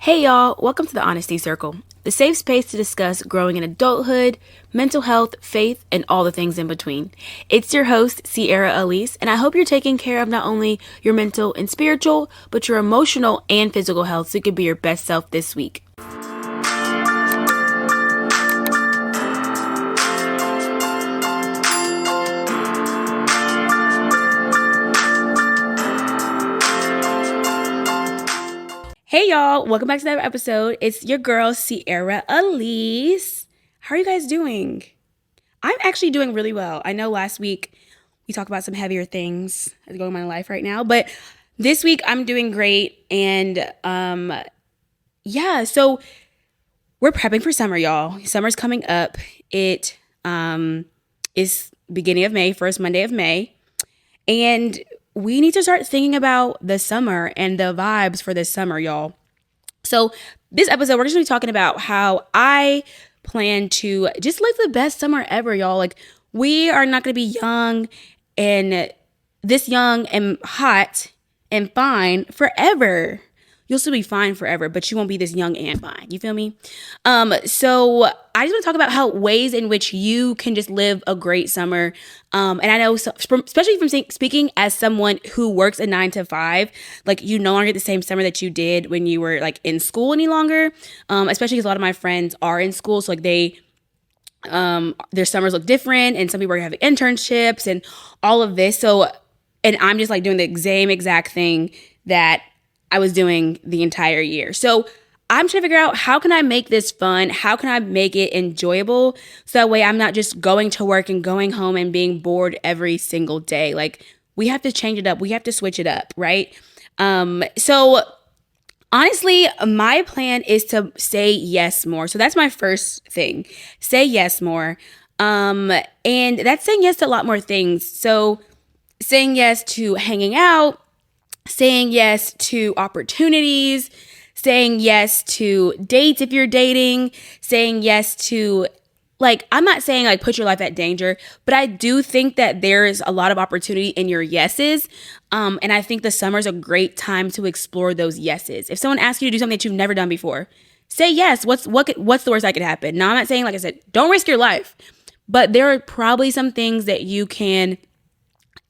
Hey y'all, welcome to the Honesty Circle, the safe space to discuss growing in adulthood, mental health, faith, and all the things in between. It's your host, Sierra Elise, and I hope you're taking care of not only your mental and spiritual, but your emotional and physical health so you can be your best self this week. Hey y'all, welcome back to another episode. It's your girl, Sierra Elise. How are you guys doing? I'm actually doing really well. I know last week we talked about some heavier things that's going on in my life right now, but this week I'm doing great. And so we're prepping for summer, y'all. Summer's coming up. It is beginning of May, first Monday of May. And we need to start thinking about the summer and the vibes for this summer, y'all. So this episode, we're just going to be talking about how I plan to just live the best summer ever, y'all. Like, we are not going to be young and hot and fine forever. You'll still be fine forever, but you won't be this young and fine. You feel me? So I just want to talk about how ways in which you can just live a great summer. And I know, especially from speaking as someone who works a 9 to 5, like you no longer get the same summer that you did when you were like in school any longer. Especially because a lot of my friends are in school, so like their summers look different, and some people are having internships and all of this. So, and I'm just like doing the same exact thing that I was doing the entire year. So I'm trying to figure out, how can I make this fun? How can I make it enjoyable? So that way I'm not just going to work and going home and being bored every single day. Like, we have to change it up. We have to switch it up, right? So honestly, my plan is to say yes more. So that's my first thing. Say yes more. And that's saying yes to a lot more things. So saying yes to hanging out, saying yes to opportunities, saying yes to dates if you're dating, saying yes to, like, I'm not saying like put your life at danger, but I do think that there's a lot of opportunity in your yeses. And I think the summer's a great time to explore those yeses. If someone asks you to do something that you've never done before, say yes. What's the worst that could happen? Now, I'm not saying, like I said, don't risk your life, but there are probably some things that you can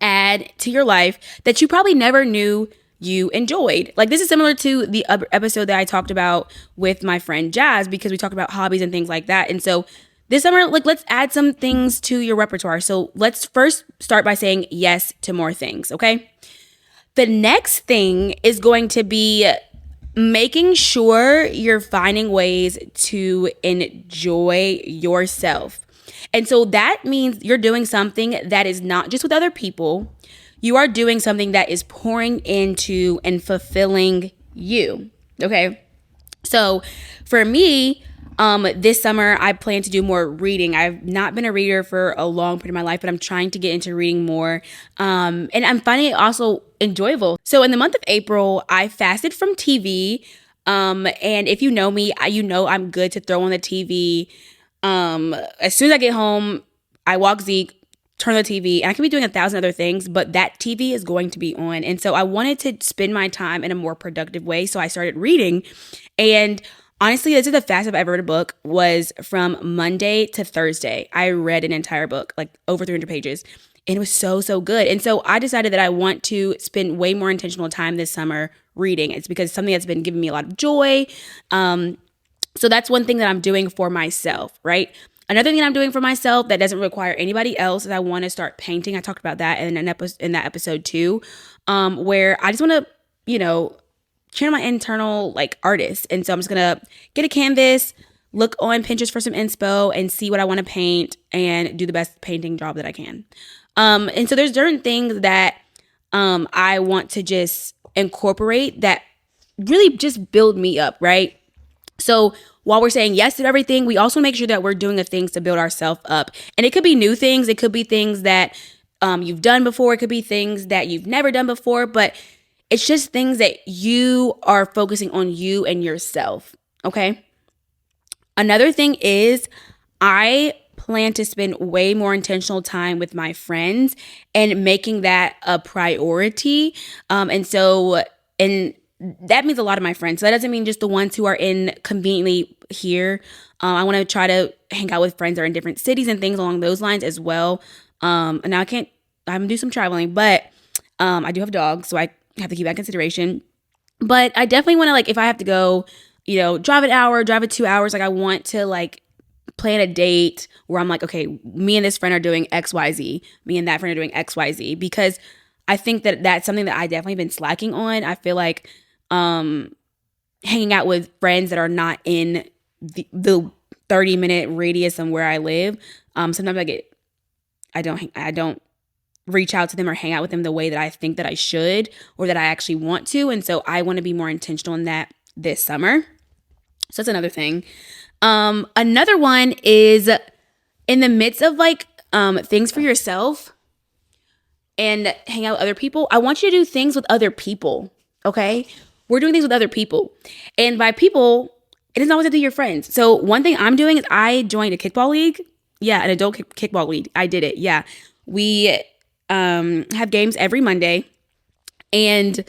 add to your life that you probably never knew you enjoyed. Like, this is similar to the other episode that I talked about with my friend Jazz, because we talked about hobbies and things like that. And so this summer, like, let's add some things to your repertoire. So let's first start by saying yes to more things, okay? The next thing is going to be making sure you're finding ways to enjoy yourself. And so that means you're doing something that is not just with other people. You are doing something that is pouring into and fulfilling you. Okay. So for me, this summer, I plan to do more reading. I've not been a reader for a long period of my life, but I'm trying to get into reading more. And I'm finding it also enjoyable. So in the month of April, I fasted from TV. And if you know me, you know I'm good to throw on the TV. As soon as I get home, I walk Zeke, turn on the TV, and I can be doing 1,000 other things, but that TV is going to be on. And so I wanted to spend my time in a more productive way. So I started reading. And honestly, this is the fastest I've ever read a book, was from Monday to Thursday. I read an entire book, like over 300 pages. And it was so good. And so I decided that I want to spend way more intentional time this summer reading. It's because it's something that's been giving me a lot of joy. So that's one thing that I'm doing for myself, right? Another thing that I'm doing for myself that doesn't require anybody else is I want to start painting. I talked about that in that episode too, where I just want to, channel my internal like artist. And so I'm just going to get a canvas, look on Pinterest for some inspo, and see what I want to paint and do the best painting job that I can. And so there's certain things that I want to just incorporate that really just build me up, right? So while we're saying yes to everything, we also make sure that we're doing the things to build ourselves up. And it could be new things. It could be things that you've done before. It could be things that you've never done before. But it's just things that you are focusing on you and yourself. Okay. Another thing is, I plan to spend way more intentional time with my friends and making that a priority. And that means a lot of my friends. So that doesn't mean just the ones who are in conveniently here. I want to try to hang out with friends that are in different cities and things along those lines as well. And now I'm gonna do some traveling, but I do have a dog, so I have to keep that in consideration. But I definitely want to, like, if I have to go, drive an hour, drive it 2 hours, like I want to like plan a date where I'm like, okay, me and this friend are doing XYZ. Me and that friend are doing XYZ, because I think that that's something that I definitely been slacking on. I feel like hanging out with friends that are not in the 30-minute radius of where I live. Sometimes I don't reach out to them or hang out with them the way that I think that I should or that I actually want to. And so I want to be more intentional in that this summer. So that's another thing. Another one is in the midst of like things for yourself and hang out with other people. I want you to do things with other people. Okay. We're doing things with other people. And by people, it doesn't always have to be your friends. So one thing I'm doing is I joined a kickball league. Yeah. An adult kickball league. I did it. Yeah. We have games every Monday, and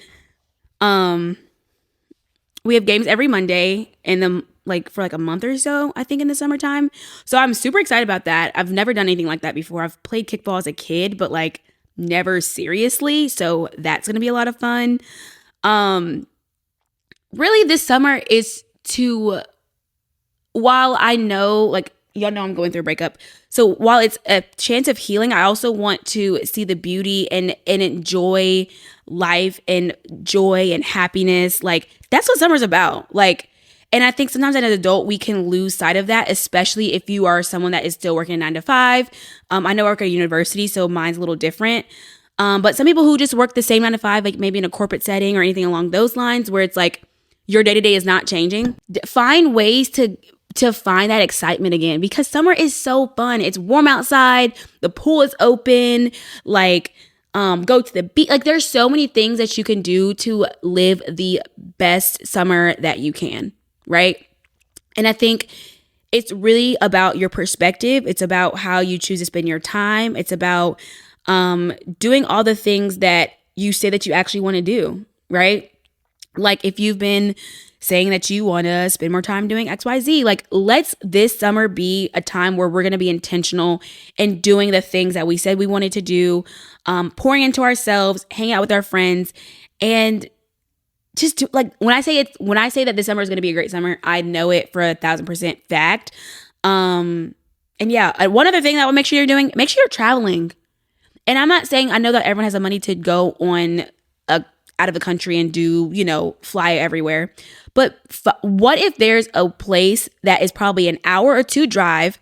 we have games every Monday for like a month or so, I think, in the summertime. So I'm super excited about that. I've never done anything like that before. I've played kickball as a kid, but like never seriously. So that's going to be a lot of fun. Really this summer is while I know, like, y'all know I'm going through a breakup. So while it's a chance of healing, I also want to see the beauty and enjoy life and joy and happiness. Like, that's what summer's about. Like, and I think sometimes as an adult, we can lose sight of that, especially if you are someone that is still working 9 to 5. I know I work at a university, so mine's a little different. But some people who just work the same 9 to 5, like maybe in a corporate setting or anything along those lines, where it's like your day-to-day is not changing. Find ways to find that excitement again, because summer is so fun. It's warm outside. The pool is open. Like, go to the beach. Like, there's so many things that you can do to live the best summer that you can, right? And I think it's really about your perspective. It's about how you choose to spend your time. It's about doing all the things that you say that you actually want to do, right? Like, if you've been saying that you want to spend more time doing XYZ, like, let's this summer be a time where we're going to be intentional in doing the things that we said we wanted to do, pouring into ourselves, hang out with our friends, and just do, like, when I say that this summer is going to be a great summer, I know it for 1,000% fact. And yeah, one other thing that will make sure you're traveling. And I'm not saying, I know that everyone has the money to go on out of the country and do, fly everywhere. But what if there's a place that is probably an hour or two drive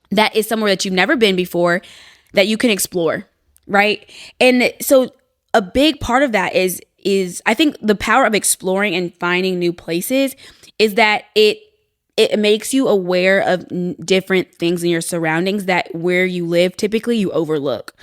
that is somewhere that you've never been before that you can explore, right? And so a big part of that is I think the power of exploring and finding new places is that it makes you aware of different things in your surroundings that where you live typically you overlook.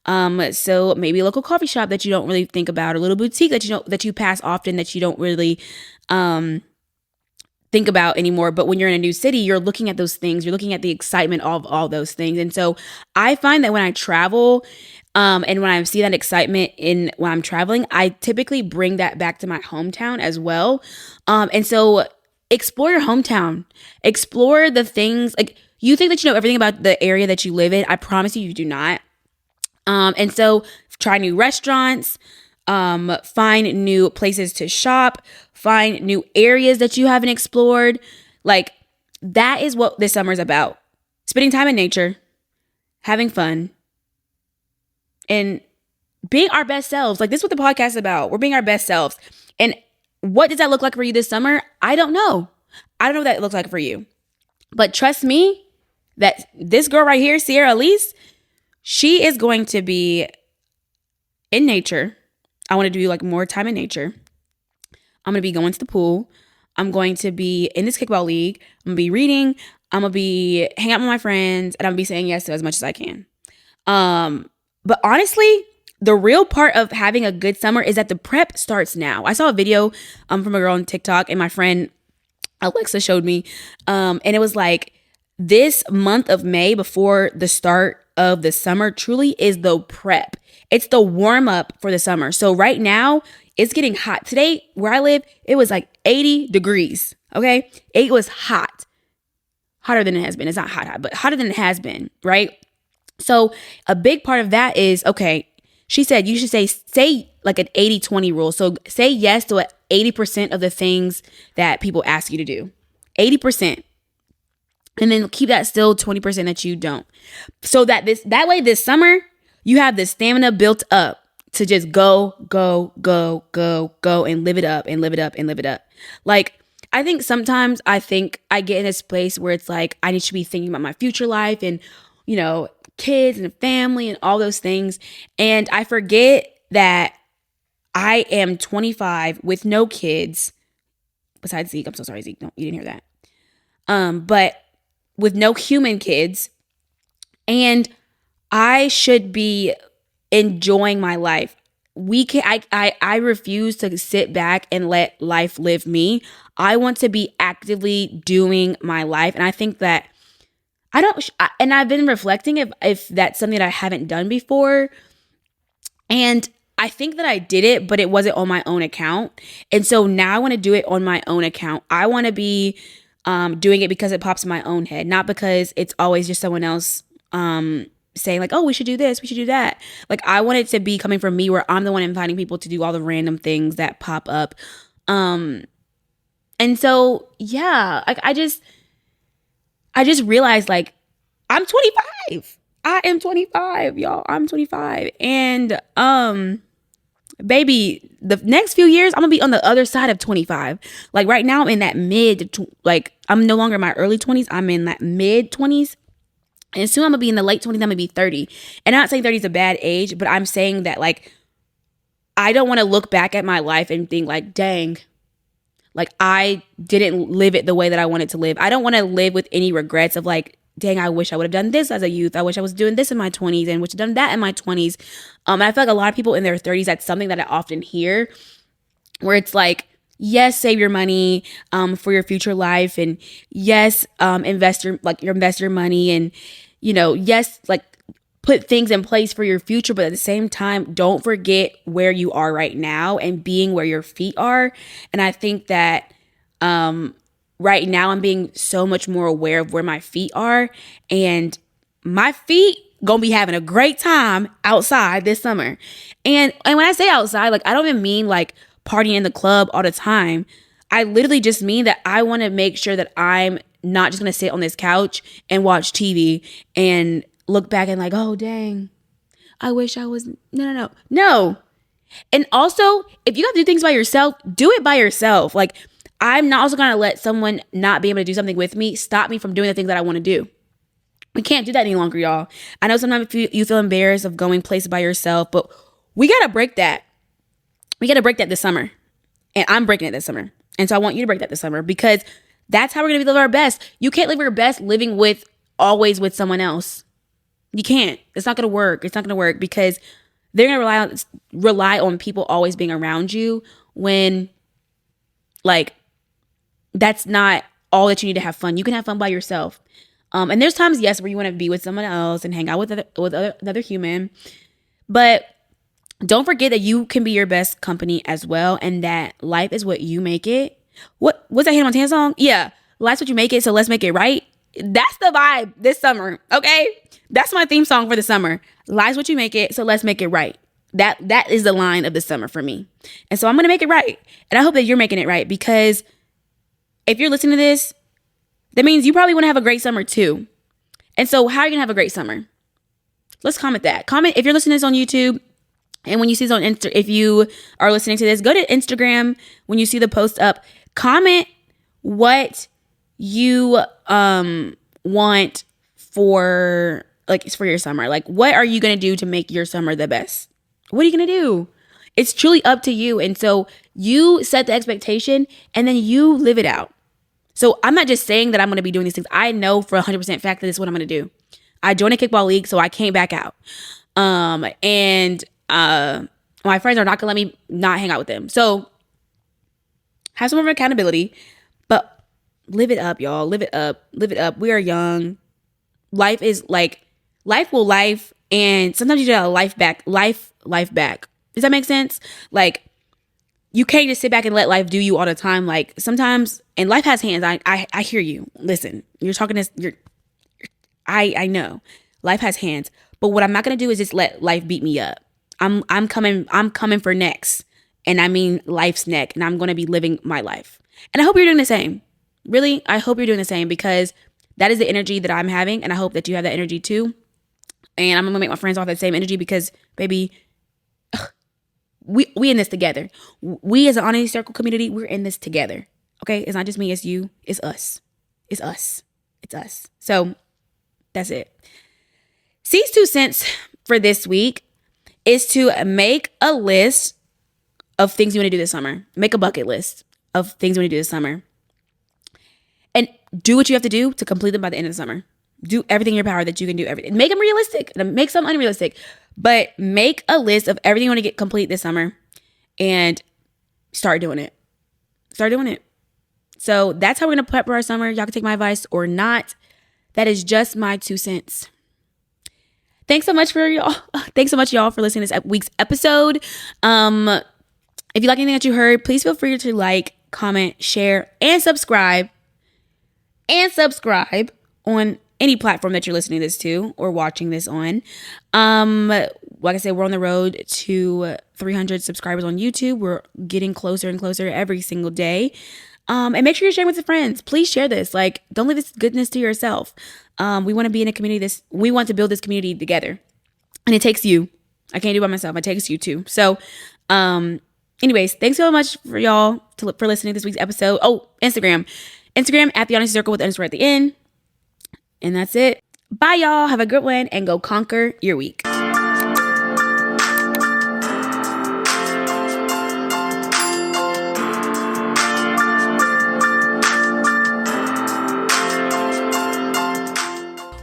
So maybe a local coffee shop that you don't really think about, a little boutique that you pass often, that you don't really think about anymore. But when you're in a new city, you're looking at those things, you're looking at the excitement of all those things. And so I find that when I travel, and when I see that excitement when I'm traveling, I typically bring that back to my hometown as well. And so explore your hometown, explore the things, like, you think that you know everything about the area that you live in. I promise you do not. And so try new restaurants, find new places to shop, find new areas that you haven't explored. Like, that is what this summer is about. Spending time in nature, having fun, and being our best selves. Like, this is what the podcast is about. We're being our best selves. And what does that look like for you this summer? I don't know. I don't know what that looks like for you. But trust me that this girl right here, Sierra Elise, she is going to be in nature. I want to do like more time in nature. I'm going to be going to the pool. I'm going to be in this kickball league. I'm going to be reading. I'm going to be hanging out with my friends, and I'm going to be saying yes to as much as I can. But honestly, the real part of having a good summer is that the prep starts now. I saw a video from a girl on TikTok, and my friend Alexa showed me. And it was like, this month of May before the start of the summer truly is the prep. It's the warm up for the summer. So right now, It's getting hot. Today, where I live, it was like 80 degrees. Okay. It was hot. Hotter than it has been. It's not hot, but hotter than it has been. Right. So a big part of that is, okay, she said you should say like an 80-20 rule. So say yes to 80% of the things that people ask you to do. 80%. And then keep that still 20% that you don't. So that way this summer, you have the stamina built up to just go and live it up and live it up and live it up. Like, I think sometimes I get in this place where it's like, I need to be thinking about my future life and, kids and family and all those things. And I forget that I am 25 with no kids besides Zeke. I'm so sorry, Zeke. No, you didn't hear that. But with no human kids, and I should be enjoying my life. I refuse to sit back and let life live me. I want to be actively doing my life. And I think that and I've been reflecting if that's something that I haven't done before. And I think that I did it, but it wasn't on my own account. And so now I want to do it on my own account. I want to be doing it because it pops in my own head, not because it's always just someone else saying like, oh, we should do this, we should do that. Like, I want it to be coming from me, where I'm the one inviting people to do all the random things that pop up. And so, yeah, like I just realized, like, I'm 25. I am 25, y'all. I'm 25. And baby, the next few years, I'm gonna be on the other side of 25. Like, right now I'm in that I'm no longer in my early 20s. I'm in that mid 20s. And soon I'm gonna be in the late 20s. I'm gonna be 30. And I'm not saying 30 is a bad age, but I'm saying that, like, I don't want to look back at my life and think like, dang, like, I didn't live it the way that I wanted to live. I don't want to live with any regrets of like, dang, I wish I would have done this as a youth. I wish I was doing this in my 20s and wish I'd done that in my 20s. And I feel like a lot of people in their 30s, that's something that I often hear, where it's like, yes, save your money for your future life, and yes, invest your money, and yes, like, put things in place for your future, but at the same time, don't forget where you are right now and being where your feet are. And I think that right now I'm being so much more aware of where my feet are, and my feet gonna be having a great time outside this summer. And when I say outside, like, I don't even mean like partying in the club all the time. I literally just mean that I want to make sure that I'm not just gonna sit on this couch and watch TV and look back and like, oh dang, I wish I was no. And also, if you have to do things by yourself, do it by yourself. Like, I'm not also gonna let someone not be able to do something with me stop me from doing the things that I want to do. We can't do that any longer, y'all. I know sometimes you feel embarrassed of going places by yourself, but we gotta break that. We gotta break that this summer. And I'm breaking it this summer. And so I want you to break that this summer, because that's how we're gonna live our best. You can't live your best living always with someone else. You can't. It's not gonna work. It's not gonna work, because they're gonna rely on people always being around you, when, like, that's not all that you need to have fun. You can have fun by yourself. And there's times, yes, where you want to be with someone else and hang out with another human, but don't forget that you can be your best company as well, and that life is what you make it. What's that Hannah Montana song? Yeah, life's what you make it, so let's make it right. That's the vibe this summer, okay? That's my theme song for the summer. Life's what you make it, so let's make it right. That is the line of the summer for me. And so I'm going to make it right. And I hope that you're making it right, because if you're listening to this, that means you probably want to have a great summer too. And so how are you going to have a great summer? Let's comment that. Comment if you're listening to this on YouTube, and when you see this on Insta, if you are listening to this, go to Instagram. When you see the post up, comment what you want for your summer. Like, what are you going to do to make your summer the best? What are you going to do? It's truly up to you. And so you set the expectation, and then you live it out. So I'm not just saying that I'm going to be doing these things. I know for 100% fact that this is what I'm going to do. I joined a kickball league, so I can't back out. And my friends are not going to let me not hang out with them. So have some more accountability, but live it up, y'all. Live it up. Live it up. We are young. Life will life. And sometimes you get a life back. Does that make sense? Like, you can't just sit back and let life do you all the time. Like sometimes, and life has hands. I hear you. Listen, you're talking this. I know life has hands, but what I'm not gonna do is just let life beat me up. I'm coming for next, and I mean life's neck, and I'm gonna be living my life. And I hope you're doing the same. Really, I hope you're doing the same because that is the energy that I'm having, and I hope that you have that energy too. And I'm gonna make my friends all that same energy because, baby, we in this together. We as an Honesty Circle community, we're in this together. Okay, it's not just me, it's you, it's us, it's us, it's us. So that's it. C's 2 cents for this week is to make a list of things you want to do this summer. Make a bucket list of things you want to do this summer. And do what you have to do to complete them by the end of the summer. Do everything in your power that you can do. Everything. Make them realistic. Make some unrealistic. But make a list of everything you want to get complete this summer and start doing it. Start doing it. So that's how we're going to prep for our summer. Y'all can take my advice or not. That is just my 2 cents. Thanks so much, y'all, for listening to this week's episode. If you like anything that you heard, please feel free to like, comment, share, and subscribe. On any platform that you're listening to this to or watching this on. Like I said, we're on the road to 300 subscribers on YouTube. We're getting closer and closer every single day. And make sure you're sharing with your friends. Please share this. Like, don't leave this goodness to yourself. We want to be in a community. We want to build this community together. And it takes you. I can't do it by myself. It takes you too. So, anyways, thanks so much for y'all for listening to this week's episode. Oh, Instagram at the Honesty Circle with the underscore at the end. And that's it. Bye, y'all. Have a good one and go conquer your week.